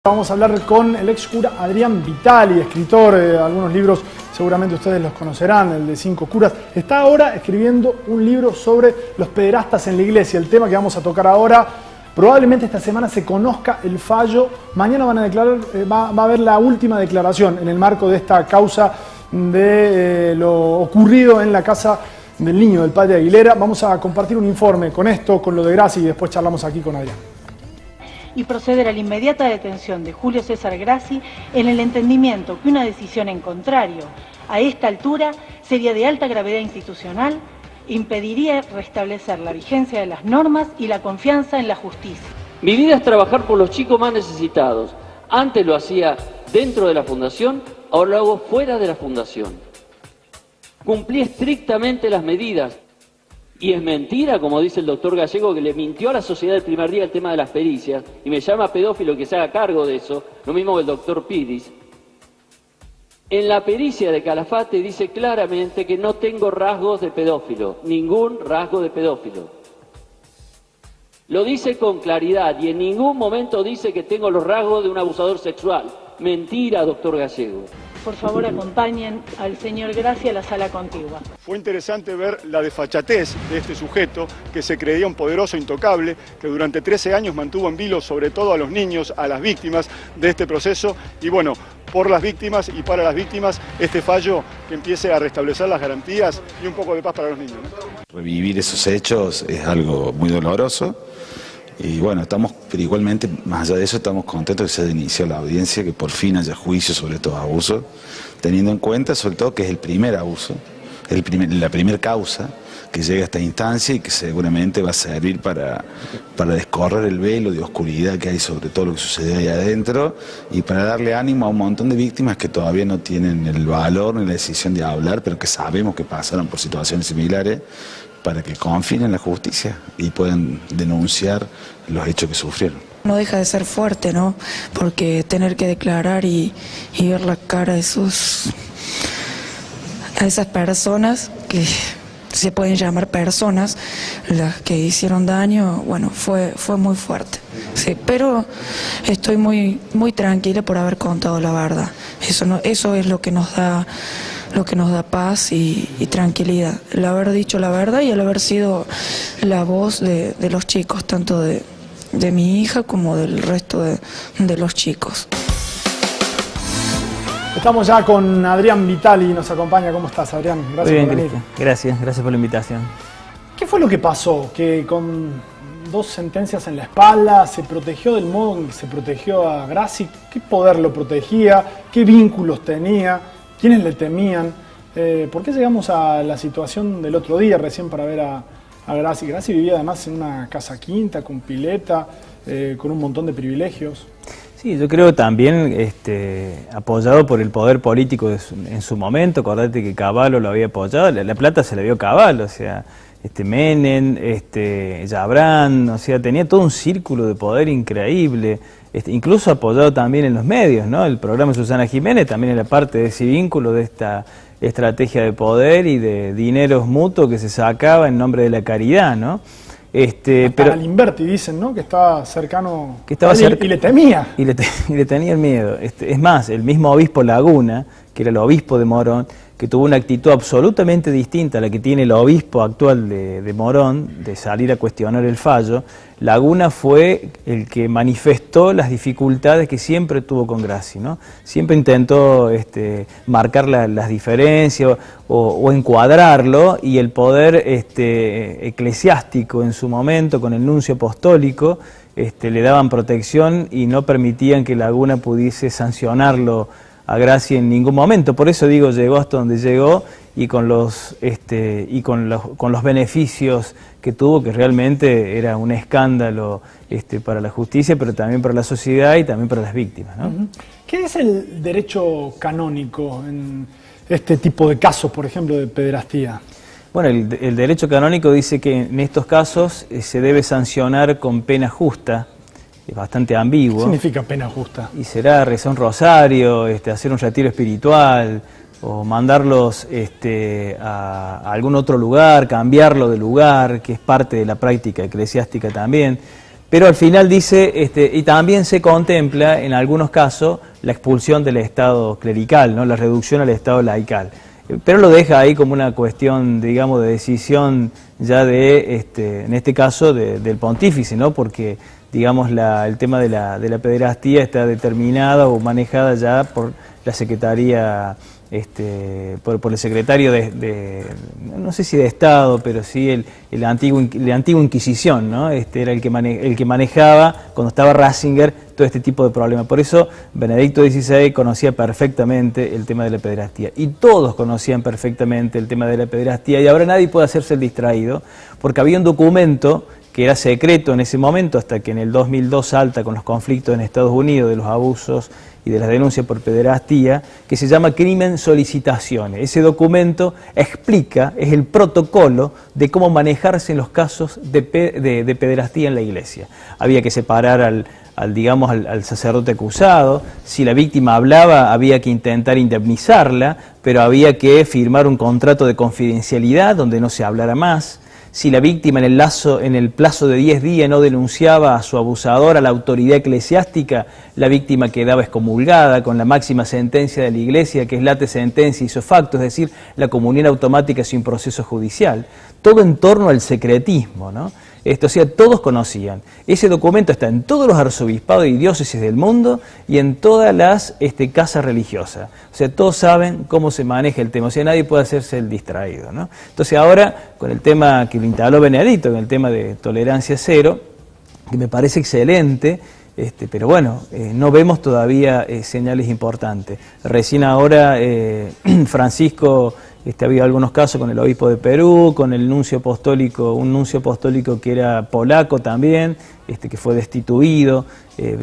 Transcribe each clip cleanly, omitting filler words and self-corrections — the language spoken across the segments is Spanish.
Vamos a hablar con el ex cura Adrián Vitali, escritor, algunos libros seguramente ustedes los conocerán, el de 5 curas. Está ahora escribiendo un libro sobre los pederastas en la iglesia. El tema que vamos a tocar ahora, probablemente esta semana se conozca el fallo. Mañana van a declarar, va a haber la última declaración en el marco de esta causa de lo ocurrido en la casa del niño del padre Aguilera. Vamos a compartir un informe con esto, con lo de Grassi, y después charlamos aquí con Adrián. Y proceder a la inmediata detención de Julio César Grassi en el entendimiento que una decisión en contrario a esta altura sería de alta gravedad institucional e impediría restablecer la vigencia de las normas y la confianza en la justicia. Mi vida es trabajar por los chicos más necesitados. Antes lo hacía dentro de la fundación, ahora lo hago fuera de la fundación. Cumplí estrictamente las medidas. Y es mentira, como dice el doctor Gallego, que le mintió a la sociedad el primer día el tema de las pericias, y me llama pedófilo que se haga cargo de eso, lo mismo que el doctor Piris. En la pericia de Calafate dice claramente que no tengo rasgos de pedófilo, ningún rasgo de pedófilo. Lo dice con claridad y en ningún momento dice que tengo los rasgos de un abusador sexual. Mentira, doctor Gallego. Por favor, acompañen al señor Grassi a la sala contigua. Fue interesante ver la desfachatez de este sujeto que se creía un poderoso intocable, que durante 13 años mantuvo en vilo sobre todo a los niños, a las víctimas de este proceso. Y bueno, por las víctimas y para las víctimas, este fallo que empiece a restablecer las garantías y un poco de paz para los niños, ¿no? Revivir esos hechos es algo muy doloroso. Y bueno, pero igualmente, más allá de eso, estamos contentos que se haya iniciado la audiencia, que por fin haya juicio sobre estos abusos, teniendo en cuenta sobre todo que es el primer abuso, la primera causa que llega a esta instancia y que seguramente va a servir para descorrer el velo de oscuridad que hay sobre todo lo que sucede ahí adentro y para darle ánimo a un montón de víctimas que todavía no tienen el valor ni la decisión de hablar, pero que sabemos que pasaron por situaciones similares, para que confíen en la justicia y puedan denunciar los hechos que sufrieron. No deja de ser fuerte, ¿no? Porque tener que declarar y ver la cara de a esas personas que se pueden llamar personas, las que hicieron daño, bueno, fue muy fuerte. Sí, pero estoy muy tranquila por haber contado la verdad. Eso es lo que nos da paz y tranquilidad, el haber dicho la verdad y el haber sido la voz de los chicos, tanto de mi hija como del resto de los chicos. Estamos ya con Adrián Vitali, nos acompaña. ¿Cómo estás, Adrián? Gracias por venir. Gracias por la invitación. ¿Qué fue lo que pasó? Que con 2 sentencias en la espalda se protegió del modo en que se protegió a Grassi. ¿Qué poder lo protegía? ¿Qué vínculos tenía? ¿Quiénes le temían? ¿Por qué llegamos a la situación del otro día recién para ver a Grassi? Grassi vivía además en una casa quinta, con pileta, con un montón de privilegios. Sí, yo creo también apoyado por el poder político en su momento. Acordate que Cavallo lo había apoyado, la plata se la dio Cavallo, o sea, Menem, Yabrán, o sea, tenía todo un círculo de poder increíble. Incluso apoyado también en los medios, ¿no? El programa de Susana Jiménez también era parte de ese vínculo, de esta estrategia de poder y de dineros mutuos que se sacaba en nombre de la caridad, ¿no? Pero Alimberti dicen, ¿no? Que estaba cercano que estaba y le temía. Y le tenía el miedo. Es más, el mismo obispo Laguna, que era el obispo de Morón, que tuvo una actitud absolutamente distinta a la que tiene el obispo actual de Morón, de salir a cuestionar el fallo. Laguna fue el que manifestó las dificultades que siempre tuvo con Grassi, ¿no? Siempre intentó marcar las diferencias o encuadrarlo, y el poder eclesiástico en su momento, con el nuncio apostólico, le daban protección y no permitían que Laguna pudiese sancionarlo a Grassi en ningún momento. Por eso digo, llegó hasta donde llegó y con los beneficios que tuvo, que realmente era un escándalo para la justicia, pero también para la sociedad y también para las víctimas, ¿no? ¿Qué es el derecho canónico en este tipo de casos, por ejemplo, de pederastía? Bueno, el derecho canónico dice que en estos casos se debe sancionar con pena justa. Es bastante ambiguo. ¿Qué significa pena justa? Y será rezar un rosario, hacer un retiro espiritual, o mandarlos a algún otro lugar, cambiarlo de lugar, que es parte de la práctica eclesiástica también. Pero al final dice, y también se contempla en algunos casos la expulsión del Estado clerical, ¿no? La reducción al Estado laical. Pero lo deja ahí como una cuestión, digamos, de decisión ya de, en este caso, del pontífice, ¿no? Porque, digamos, el tema de la pederastía está determinada o manejada ya por la Secretaría, por el secretario no sé si de Estado, pero sí la antigua Inquisición, ¿no? Era el que manejaba, cuando estaba Ratzinger, todo este tipo de problemas. Por eso Benedicto XVI conocía perfectamente el tema de la pederastía, y todos conocían perfectamente el tema de la pederastía, y ahora nadie puede hacerse el distraído, porque había un documento que era secreto en ese momento, hasta que en el 2002 salta con los conflictos en Estados Unidos de los abusos y de las denuncias por pederastía, que se llama Crimen Solicitaciones. Ese documento explica, es el protocolo de cómo manejarse en los casos de pederastía en la iglesia. Había que separar al sacerdote acusado, si la víctima hablaba había que intentar indemnizarla, pero había que firmar un contrato de confidencialidad donde no se hablara más. Si la víctima en el plazo de 10 días no denunciaba a su abusador a la autoridad eclesiástica, la víctima quedaba excomulgada con la máxima sentencia de la Iglesia, que es late sentencia ipso facto, es decir, la comunión automática sin proceso judicial. Todo en torno al secretismo, ¿no? O sea, todos conocían. Ese documento está en todos los arzobispados y diócesis del mundo y en todas las casas religiosas. O sea, todos saben cómo se maneja el tema. O sea, nadie puede hacerse el distraído, ¿no? Entonces ahora, con el tema que lo instaló Benedicto, con el tema de tolerancia cero, que me parece excelente, pero bueno, no vemos todavía señales importantes. Recién ahora Francisco... ha habido algunos casos con el obispo de Perú, con el nuncio apostólico, un nuncio apostólico que era polaco también, que fue destituido.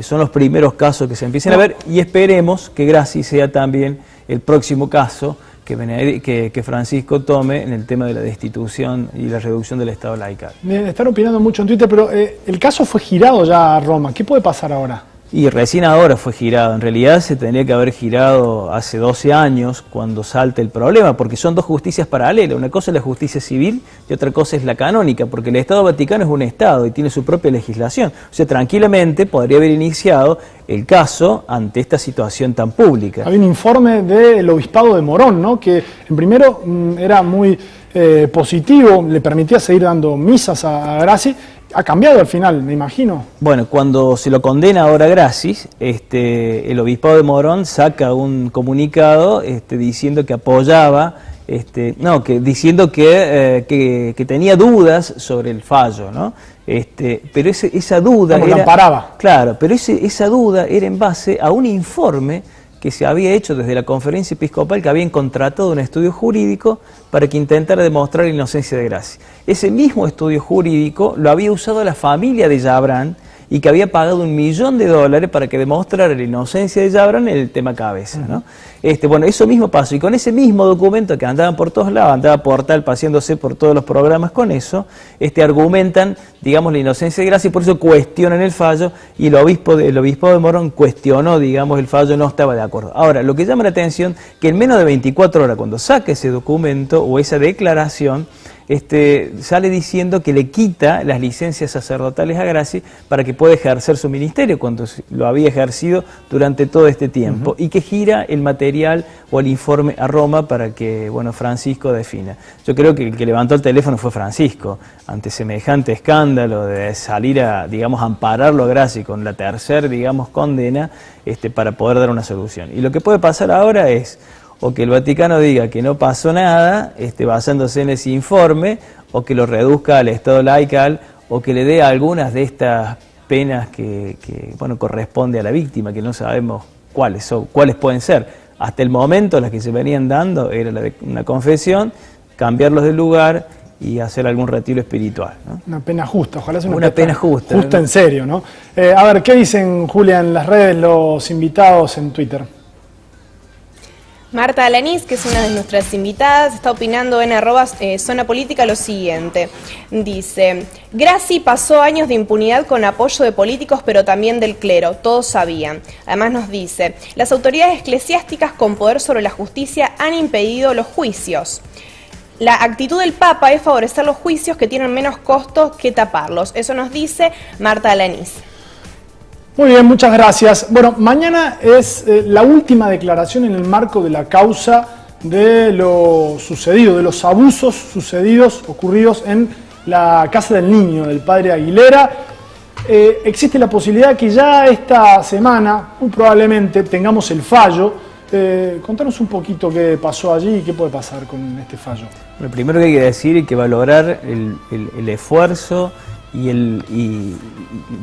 Son los primeros casos que se empiezan a ver, y esperemos que Grassi sea también el próximo caso que Francisco tome en el tema de la destitución y la reducción del Estado laical. Me están opinando mucho en Twitter, pero el caso fue girado ya a Roma. ¿Qué puede pasar ahora? Y recién ahora fue girado. En realidad se tendría que haber girado hace 12 años cuando salta el problema, porque son dos justicias paralelas. Una cosa es la justicia civil y otra cosa es la canónica, porque el Estado Vaticano es un Estado y tiene su propia legislación. O sea, tranquilamente podría haber iniciado el caso ante esta situación tan pública. Hay un informe del Obispado de Morón, ¿no? Que en primero era muy positivo, le permitía seguir dando misas a Grassi. Ha cambiado al final, me imagino. Bueno, cuando se lo condena ahora a Grassi, el Obispado de Morón saca un comunicado diciendo que apoyaba, diciendo que tenía dudas sobre el fallo, ¿no? Pero esa duda era... amparaba. Claro, pero esa duda era en base a un informe que se había hecho desde la Conferencia Episcopal, que habían contratado un estudio jurídico para que intentara demostrar la inocencia de Grassi. Ese mismo estudio jurídico lo había usado la familia de Yabran y que había pagado $1 millón para que demostrara la inocencia de Yabran en el tema cabeza, ¿no? Bueno, eso mismo pasó, y con ese mismo documento que andaban por todos lados, andaba Portal paseándose por todos los programas con eso, argumentan, digamos, la inocencia de Grassi, por eso cuestionan el fallo, y el obispado de Morón cuestionó, digamos, el fallo, no estaba de acuerdo. Ahora, lo que llama la atención, que en menos de 24 horas, cuando saca ese documento o esa declaración, sale diciendo que le quita las licencias sacerdotales a Grassi para que pueda ejercer su ministerio, cuando lo había ejercido durante todo este tiempo, y que gira el material o el informe a Roma para que, bueno, Francisco defina. Yo creo que el que levantó el teléfono fue Francisco, ante semejante escándalo de salir a, digamos, ampararlo a Grassi con la tercera, digamos, condena, para poder dar una solución. Y lo que puede pasar ahora es o que el Vaticano diga que no pasó nada, basándose en ese informe, o que lo reduzca al Estado laical, o que le dé algunas de estas penas que bueno, corresponde a la víctima, que no sabemos cuáles pueden ser. Hasta el momento las que se venían dando era la de una confesión, cambiarlos de lugar y hacer algún retiro espiritual, ¿no? Una pena justa, ojalá sea una pena justa. Justa, ¿no? En serio, ¿no? A ver, ¿qué dicen, Julia, en las redes los invitados en Twitter? Marta Alanís, que es una de nuestras invitadas, está opinando en @Zona Política lo siguiente. Dice: Grassi pasó años de impunidad con apoyo de políticos, pero también del clero, todos sabían. Además nos dice: las autoridades eclesiásticas con poder sobre la justicia han impedido los juicios. La actitud del Papa es favorecer los juicios que tienen menos costos que taparlos. Eso nos dice Marta Alanís. Muy bien, muchas gracias. Bueno, mañana es la última declaración en el marco de la causa de lo sucedido, de los abusos ocurridos en la Casa del Niño, del padre Aguilera. Existe la posibilidad que ya esta semana, muy probablemente, tengamos el fallo. Contanos un poquito qué pasó allí y qué puede pasar con este fallo. Lo primero que hay que decir es que valorar el esfuerzo y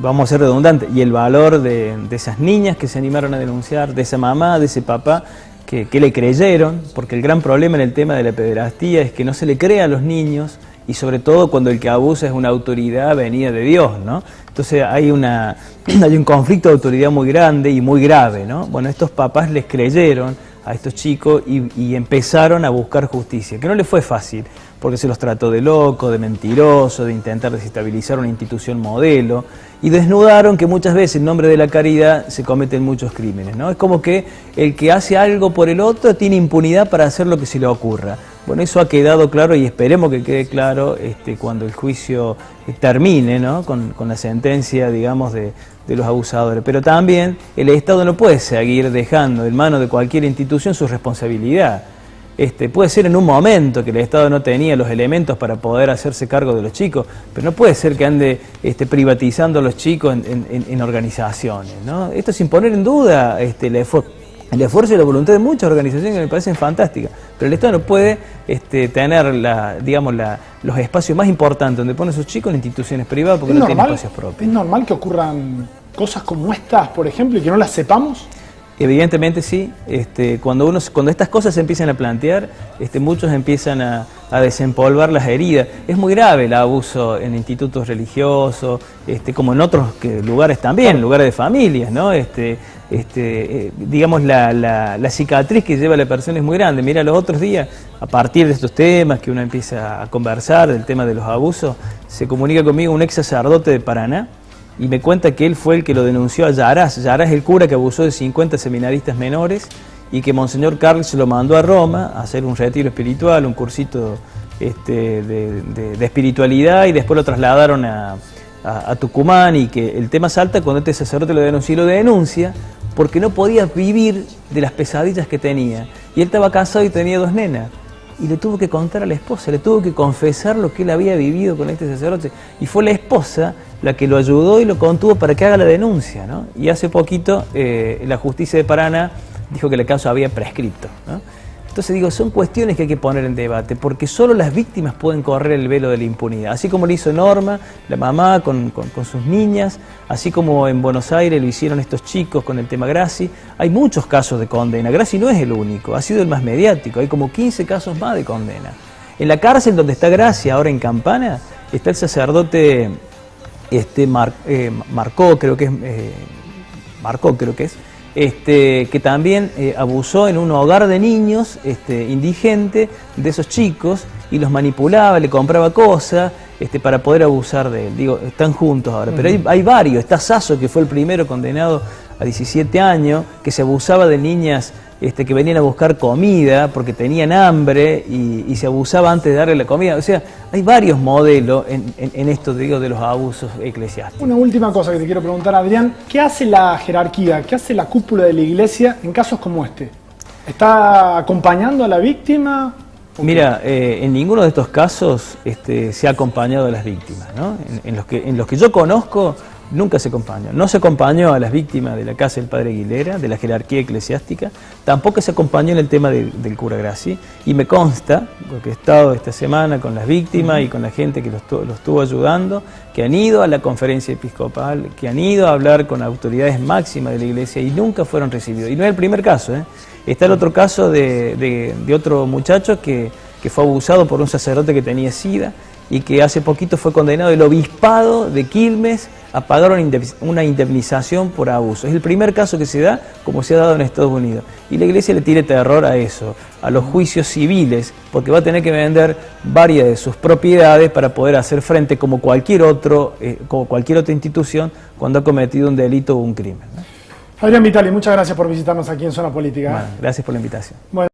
vamos a ser redundantes, y el valor de esas niñas que se animaron a denunciar, de esa mamá, de ese papá, que le creyeron, porque el gran problema en el tema de la pederastía es que no se le cree a los niños, y sobre todo cuando el que abusa es una autoridad venida de Dios, ¿no? Entonces hay un conflicto de autoridad muy grande y muy grave, ¿no? Bueno, estos papás les creyeron a estos chicos y empezaron a buscar justicia, que no les fue fácil, porque se los trató de loco, de mentiroso, de intentar desestabilizar una institución modelo, y desnudaron que muchas veces en nombre de la caridad se cometen muchos crímenes, ¿no? Es como que el que hace algo por el otro tiene impunidad para hacer lo que se le ocurra. Bueno, eso ha quedado claro y esperemos que quede claro cuando el juicio termine, ¿no? Con la sentencia, digamos, de los abusadores. Pero también el Estado no puede seguir dejando en manos de cualquier institución su responsabilidad. Puede ser en un momento que el Estado no tenía los elementos para poder hacerse cargo de los chicos, pero no puede ser que ande privatizando a los chicos en organizaciones, ¿no? Esto sin poner en duda el esfuerzo y la voluntad de muchas organizaciones que me parecen fantásticas, pero el Estado no puede tener los espacios más importantes donde pone a sus chicos en instituciones privadas porque no tiene espacios propios. ¿Es normal que ocurran cosas como estas, por ejemplo, y que no las sepamos? Evidentemente sí. Cuando estas cosas se empiezan a plantear, muchos empiezan a desempolvar las heridas. Es muy grave el abuso en institutos religiosos, como en otros lugares también, lugares de familias, ¿no? Digamos, la cicatriz que lleva la persona es muy grande. Mira, los otros días, a partir de estos temas que uno empieza a conversar, del tema de los abusos, se comunica conmigo un ex sacerdote de Paraná, y me cuenta que él fue el que lo denunció a Yarás. Yarás es el cura que abusó de 50 seminaristas menores y que Monseñor Carles se lo mandó a Roma a hacer un retiro espiritual, un cursito de espiritualidad, y después lo trasladaron a Tucumán, y que el tema salta cuando este sacerdote lo denuncia, y lo denuncia porque no podía vivir de las pesadillas que tenía. Y él estaba casado y tenía 2 nenas. Y le tuvo que contar a la esposa, le tuvo que confesar lo que él había vivido con este sacerdote. Y fue la esposa la que lo ayudó y lo contuvo para que haga la denuncia, ¿no? Y hace poquito la justicia de Paraná dijo que el caso había prescripto, ¿no? Entonces digo, son cuestiones que hay que poner en debate, porque solo las víctimas pueden correr el velo de la impunidad. Así como lo hizo Norma, la mamá con sus niñas, así como en Buenos Aires lo hicieron estos chicos con el tema Graci. Hay muchos casos de condena. Graci no es el único, ha sido el más mediático. Hay como 15 casos más de condena. En la cárcel donde está Graci, ahora en Campana, está el sacerdote Marcó, creo que es, que también abusó en un hogar de niños indigente de esos chicos y los manipulaba, le compraba cosas para poder abusar de él. Digo, están juntos ahora, pero hay varios. Está Sasso, que fue el primero condenado a 17 años, que se abusaba de niñas que venían a buscar comida porque tenían hambre y se abusaba antes de darle la comida. O sea, hay varios modelos en esto, digo, de los abusos eclesiásticos. Una última cosa que te quiero preguntar, Adrián. ¿Qué hace la jerarquía, qué hace la cúpula de la Iglesia en casos como este? ¿Está acompañando a la víctima? Mira, en ninguno de estos casos se ha acompañado a las víctimas, ¿no? En los que yo conozco, nunca se acompañó. No se acompañó a las víctimas de la casa del padre Aguilera, de la jerarquía eclesiástica, tampoco se acompañó en el tema del cura Graci, y me consta, porque he estado esta semana con las víctimas y con la gente que los estuvo ayudando, que han ido a la conferencia episcopal, que han ido a hablar con autoridades máximas de la Iglesia y nunca fueron recibidos. Y no es el primer caso, ¿eh? Está el otro caso de otro muchacho que fue abusado por un sacerdote que tenía SIDA y que hace poquito fue condenado el obispado de Quilmes a pagar una indemnización por abuso. Es el primer caso que se da, como se ha dado en Estados Unidos. Y la Iglesia le tiene terror a eso, a los juicios civiles, porque va a tener que vender varias de sus propiedades para poder hacer frente como cualquier otra institución cuando ha cometido un delito o un crimen, ¿no? Adrián Vitali, muchas gracias por visitarnos aquí en Zona Política. Bueno, gracias por la invitación. Bueno.